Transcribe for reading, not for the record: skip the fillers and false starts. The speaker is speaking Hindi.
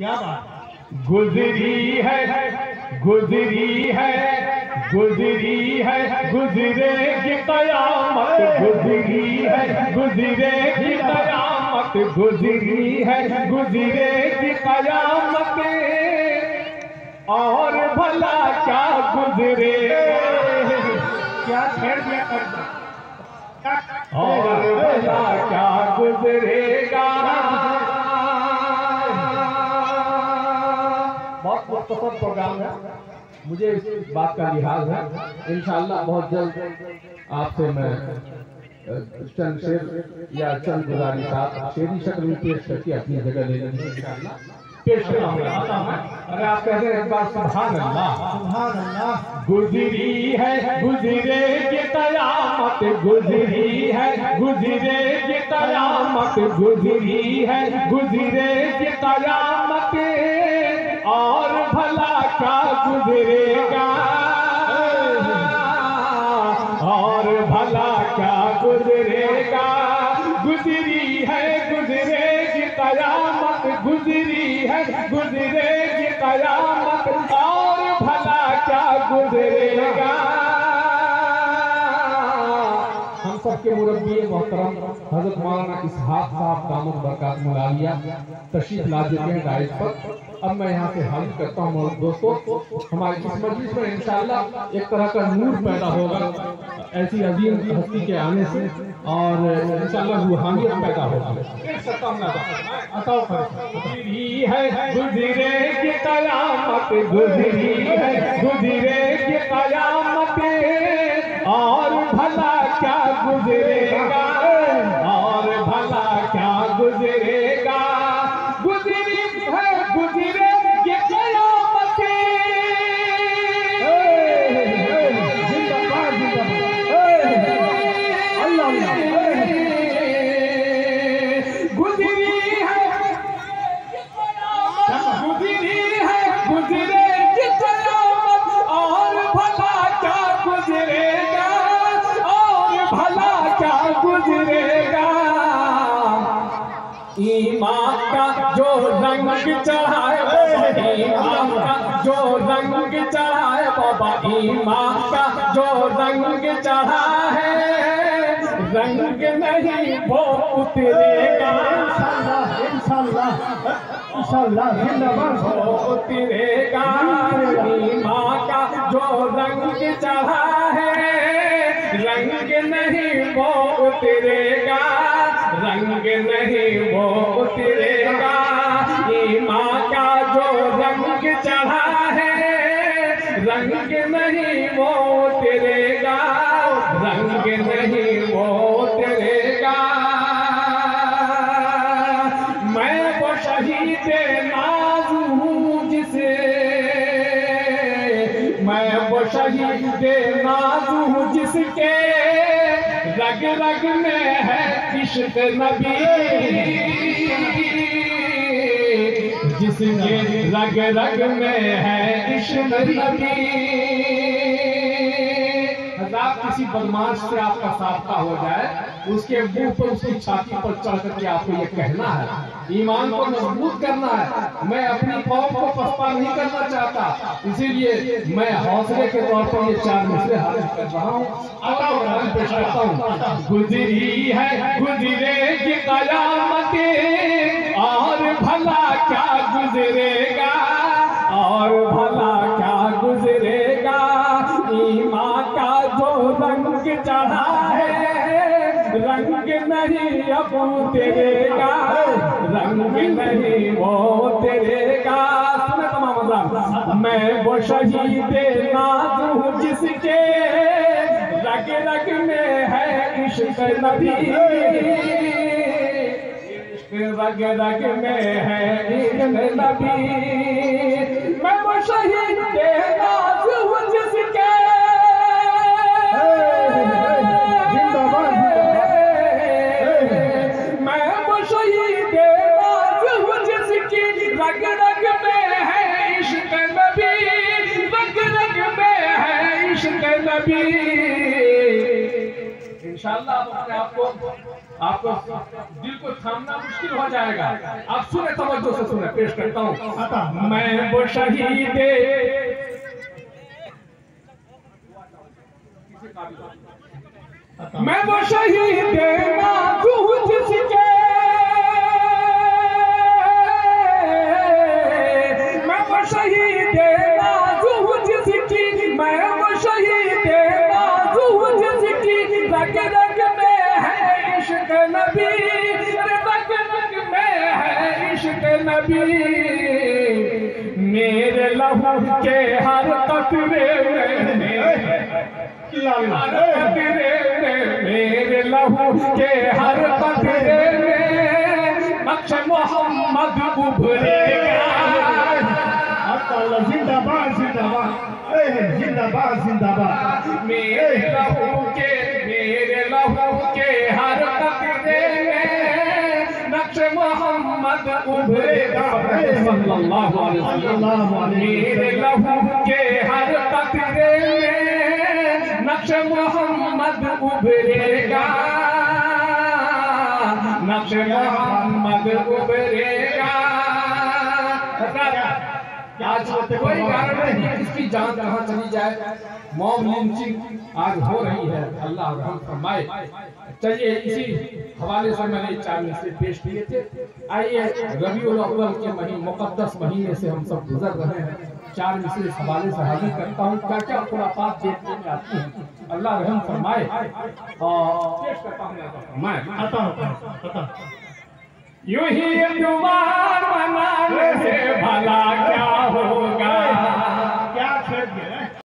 क्या बात, गुजरी है गुजरी है गुजरी है गुजरेगी कयामत, गुजरी है गुजरेगी कयामत, गुजरी है गुजरेगी कयामत, और भला क्या गुजरे, क्या छेड़ दिया कर, और भला क्या गुजरेगा। बहुत मुख्तसर प्रोग्राम है, मुझे इस बात का लिहाज है। इंशाअल्लाह बहुत जल्द आपसे मैं चंद शेर या चंद गुजारी साहब शेरी शक्ल में पेश करके अपनी जगह ले लेंगे इंशाअल्लाह। पेश करना होगा। अरे आप कहते हैं एक बार सुभान अल्लाह, सुभान अल्लाह। गुजरी है गुजरेगी कयामत, गुजरी है गुजरेगी कयामत, गुजरी है गुजरेगी कयामत, और भला क्या गुजरेगा, और भला क्या गुजरेगा। गुजरी है गुजरेगी कयामत, गुजरी है गुजरेगी कयामत, और भला क्या गुजरेगा। हम सबके मुरब्बी मोहतरम हजरत मौलाना इसहाक साहब दामद बरकात मुलालिया तशरीफ ला चुके हैं डाइस पर। अब मैं यहाँ से हाजिर करता हूँ दोस्तों, हमारे इस मजलिस में इंशाअल्लाह एक तरह का नूर पैदा होगा ऐसी अजीम हस्ती के आने से, और इंशाअल्लाह रूहानियत पैदा होगी। गुजरी है गुजरेगी कयामत, गुजरी है गुजरेगी कयामत, और भला क्या गुजरेगा, और भला क्या गुजरेगा। गुजरी है गुजरेगी कयामत, जिंदाबाद अल्लाह गुजरी है गुजरेगी कयामत, और भला क्या गुजरेगा, और भला क्या गुजरेगा। ईमान का जो रंग चढ़ाए, ईमान का जो रंग चढ़ाए बाबा, ईमान का जो रंग चढ़ा है, रंग नहीं वो उतरेगा, इंशाअल्लाह इंशाअल्लाह जिंदाबाद वो उतरेगा। ईमान का जो रंग चढ़ा है, रंग नहीं वो उतरेगा, रंग नहीं वो उतरेगा। ईमान का जो रंग चढ़ा है, रंग नहीं वो उतरेगा, रंग नहीं वो उतरेगा। मैं वो शहीद नाज हूँ जिसे, मैं वो शहीद नाज हूँ जिसके रग रग में है इश्क नबी, जिसके रग रग में है इश्क नबी। किसी बदमाश से आपका साफ्ता हो जाए, उसके मुंह पर उसकी छाती पर चढ़ करके आपको ये कहना है, ईमान को मजबूत करना है, मैं अपनी कौम को पस्ता नहीं करना चाहता, इसीलिए मैं हौसले के तौर पर ये 4 मिसरे हासिल कर रहा हूँ। पेश करता हूँ। गुजरी है गुजरेगी कयामत, और भला क्या गुजरेगा, और भला क्या गुजरेगा। ईमान का जो रंग चढ़ा है, रंग नहीं अब तेरेगा, रंग नहीं वो तेरेगा। सुने तमाम अज़ान, मैं वो शहीद नाज हूँ जिसके रग रग में है इश्क नबी, रग रग में है इश्क नबी। मैं वो शहीद नाज हूँ जिसके, मैं वो शहीद नाज हूँ जिसकी रग रग में है इश्क नबी, रग रग में है इश्क नबी। इंशाअल्लाह आप अपने आपको दिल को थामना मुश्किल हो जाएगा। आप सुने, तवज्जो से सुने, पेश करता हूँ। मैं वो शहीद मैं वो शहीद नाज़ुक जिसके मैं वो शहीद नाज़ुक जिसकी मैं वो शहीद नाज़ुक जिसकी रग रग में है इश्क नबी, रग रग में है इश्क नबी। मेरे लहू के हर कतरे मेरे लहू के हर कतरे में नक्श मोहम्मद उभरेगा। जिंदाबाद जिंदाबाद जिंदाबाद जिंदाबाद। मेरे लहू के हर कतरे में नक्श मोहम्मद उभरेगा। सल्लल्लाहु अलैहि वसल्लम। मेरे लहू के हर कतरे में नक्श मोहम्मद उभरेगा, नक्श मोहम्मद उभरेगा। आज कोई कारण नहीं किसकी जान कहाँ चली जाए। मॉब लिंचिंग आज हो रही है, अल्लाह रहम फरमाए। चलिए इसी हवाले से मैंने 4 मिसरे पेश किए थे। आइए रबीउल अव्वल के मुकद्दस महीने से हम सब गुजर रहे हैं। 4 मिसरे इस हवाले से हाजिर करता हूँ। क्या क्या खुराफात देखने में आती हैं, अल्लाह रहम फरमाए। और पेश करता हूँ मैं यूं ही दुआर बनाने से भला क्या होगा।